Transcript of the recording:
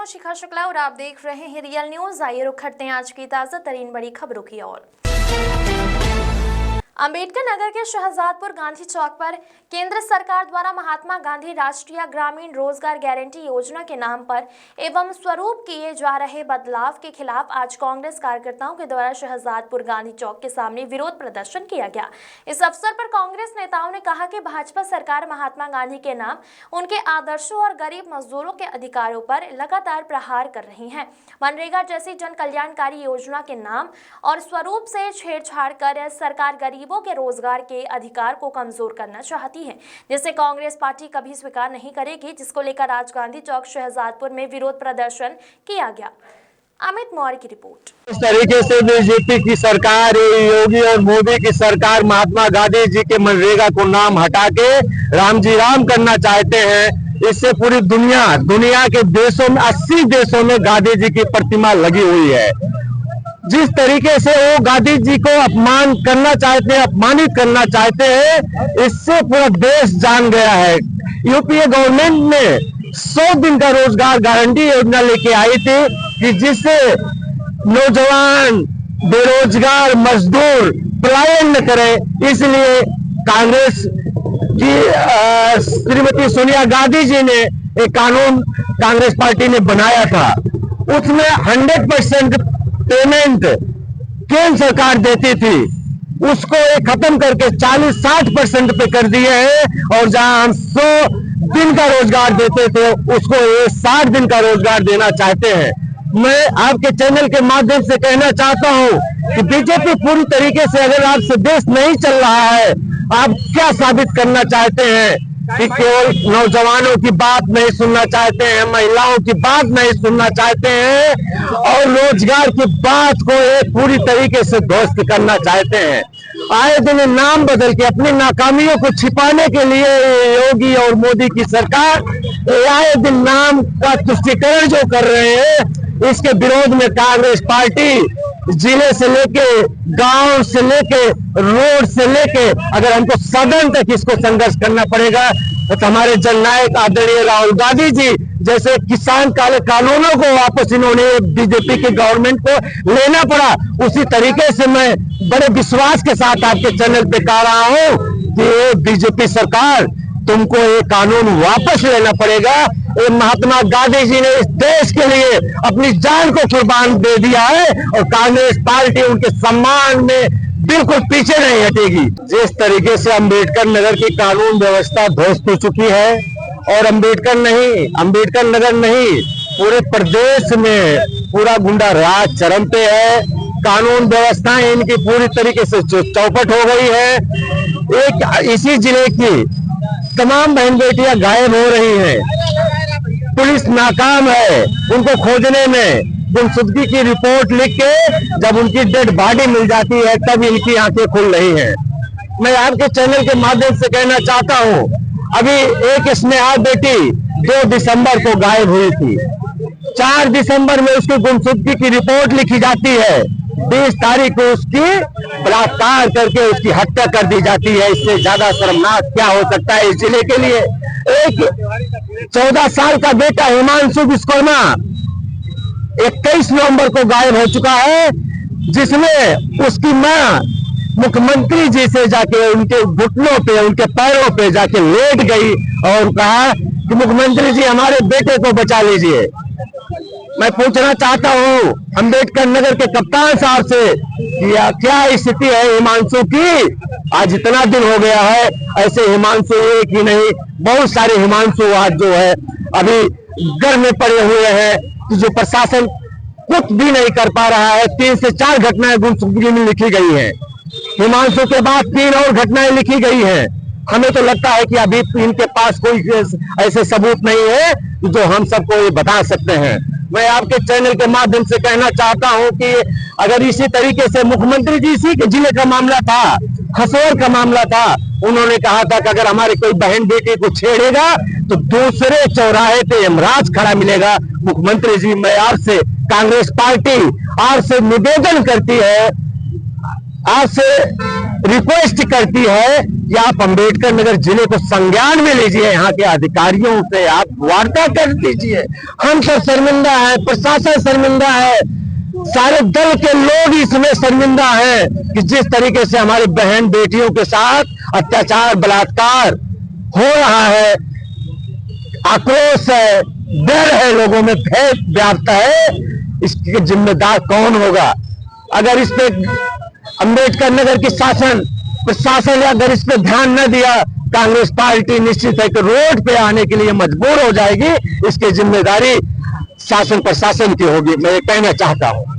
हूं शिखा शुक्ला और आप देख रहे हैं रियल न्यूज। आइए रुख करते हैं आज की ताजा तरीन बड़ी खबरों की ओर। अंबेडकर नगर के शहजादपुर गांधी चौक पर केंद्र सरकार द्वारा महात्मा गांधी राष्ट्रीय ग्रामीण रोजगार गारंटी योजना के नाम पर एवं स्वरूप किए जा रहे बदलाव के खिलाफ आज कांग्रेस कार्यकर्ताओं के द्वारा शहजादपुर गांधी चौक के सामने विरोध प्रदर्शन किया गया। इस अवसर पर कांग्रेस नेताओं ने कहा कि भाजपा सरकार महात्मा गांधी के नाम, उनके आदर्शों और गरीब मजदूरों के अधिकारों पर लगातार प्रहार कर रही है। मनरेगा जैसी जन कल्याणकारी योजना के नाम और स्वरूप से छेड़छाड़ कर सरकार गरीबों के रोजगार के अधिकार को कमजोर करना चाहती है, जिसे कांग्रेस पार्टी कभी स्वीकार नहीं करेगी, जिसको लेकर आज गांधी चौक शहजादपुर में विरोध प्रदर्शन किया गया। अमित मौर्य की रिपोर्ट। इस तरीके से बीजेपी की सरकार, योगी और मोदी की सरकार महात्मा गांधी जी के मनरेगा को नाम हटा के राम जी राम करना चाहते हैं। इससे पूरी दुनिया के देशों में 80 देशों में गांधी जी की प्रतिमा लगी हुई है। जिस तरीके से वो गांधी जी को अपमान करना चाहते हैं, अपमानित करना चाहते हैं, इससे पूरा देश जान गया है। यूपीए गवर्नमेंट ने 100 दिन का रोजगार गारंटी योजना लेके आई थी कि जिससे नौजवान, बेरोजगार मजदूर पलायन न करें। इसलिए कांग्रेस की श्रीमती सोनिया गांधी जी ने एक कानून कांग्रेस पार्टी ने बनाया था। उसमें 100% पेमेंट केंद्र सरकार देती थी, उसको खत्म करके 40-60% पे कर दिए हैं। और जहां हम 100 दिन का रोजगार देते थे, उसको 60 दिन का रोजगार देना चाहते हैं। मैं आपके चैनल के माध्यम से कहना चाहता हूं कि बीजेपी पूरी तरीके से, अगर आपसे देश नहीं चल रहा है, आप क्या साबित करना चाहते हैं कि केवल नौजवानों की बात नहीं सुनना चाहते हैं, महिलाओं की बात नहीं सुनना चाहते हैं और रोजगार की बात को एक पूरी तरीके से ध्वस्त करना चाहते हैं। आए दिन नाम बदल के अपनी नाकामियों को छिपाने के लिए योगी और मोदी की सरकार आए दिन नाम का तुष्टीकरण जो कर रहे हैं, इसके विरोध में कांग्रेस पार्टी जिले से लेके, गांव से लेके, रोड से लेके, अगर हमको सदन तक इसको संघर्ष करना पड़ेगा, तो हमारे जननायक आदरणीय राहुल गांधी जी जैसे किसान काले कानूनों को वापस इन्होंने बीजेपी की गवर्नमेंट को लेना पड़ा, उसी तरीके से मैं बड़े विश्वास के साथ आपके चैनल पे कह रहा हूं कि बीजेपी सरकार, तुमको ये कानून वापस लेना पड़ेगा। ये महात्मा गांधी जी ने इस देश के लिए अपनी जान को कुर्बान दे दिया है और कांग्रेस पार्टी उनके सम्मान में बिल्कुल पीछे नहीं हटेगी। जिस तरीके से अंबेडकर नगर की कानून व्यवस्था ध्वस्त हो चुकी है, और अंबेडकर नगर नहीं, पूरे प्रदेश में पूरा गुंडा राज चरम पे है। कानून व्यवस्थाएं इनकी पूरी तरीके से चौपट हो गई है। एक इसी जिले की तमाम बहन बेटियां गायब हो रही हैं, पुलिस नाकाम है उनको खोजने में। गुमशुदगी की रिपोर्ट लिख के जब उनकी डेड बॉडी मिल जाती है, तब इनकी आंखें खुल रही हैं। मैं आपके चैनल के माध्यम से कहना चाहता हूं, अभी एक स्नेहा बेटी 2 दिसंबर को गायब हुई थी, 4 दिसंबर में उसकी गुमशुदगी की रिपोर्ट लिखी जाती है, 20 तारीख को उसकी बलात्कार करके उसकी हत्या कर दी जाती है। इससे ज्यादा शर्मनाक क्या हो सकता है इस जिले के लिए। एक 14 साल का बेटा हिमांशु विश्वकर्मा 21 नवंबर को गायब हो चुका है, जिसमें उसकी मां मुख्यमंत्री जी से जाके उनके घुटनों पे, उनके पैरों पे जाके लेट गई और कहा कि मुख्यमंत्री जी हमारे बेटे को बचा लीजिए। मैं पूछना चाहता हूं अंबेडकर नगर के कप्तान साहब से कि क्या स्थिति है हिमांशु की। आज इतना दिन हो गया है, ऐसे हिमांशु एक ही नहीं, बहुत सारे हिमांशु आज जो है अभी घर में पड़े हुए हैं, जो प्रशासन कुछ भी नहीं कर पा रहा है। 3 से 4 घटनाएं गुमशुदगी में लिखी गई हैं, हिमांशु के बाद 3 और घटनाएं लिखी गई हैं। हमें तो लगता है कि अभी इनके पास कोई ऐसे सबूत नहीं है जो हम सबको ये बता सकते हैं। मैं आपके चैनल के माध्यम से कहना चाहता हूं कि अगर इसी तरीके से मुख्यमंत्री जी, इसी के जिले का मामला था, हसोर का मामला था, उन्होंने कहा था कि अगर हमारे कोई बहन बेटी को छेड़ेगा तो दूसरे चौराहे पे यमराज खड़ा मिलेगा। मुख्यमंत्री जी, मैं आपसे, कांग्रेस पार्टी आपसे निवेदन करती है, आपसे रिक्वेस्ट करती है कि आप अंबेडकर नगर जिले को संज्ञान में लीजिए, यहाँ के अधिकारियों से आप वार्ता कर लीजिए। हम सब शर्मिंदा है, प्रशासन शर्मिंदा है, सारे दल के लोग इसमें शर्मिंदा हैं कि जिस तरीके से हमारी बहन बेटियों के साथ अत्याचार बलात्कार हो रहा है। आक्रोश है, डर है, लोगों में भय व्याप्त है। इसके जिम्मेदार कौन होगा? अगर इस पे अंबेडकर नगर की प्रशासन अगर इस पे ध्यान न दिया, कांग्रेस पार्टी निश्चित है कि रोड पे आने के लिए मजबूर हो जाएगी। इसकी जिम्मेदारी शासन प्रशासन की होगी, मैं ये कहना चाहता हूं।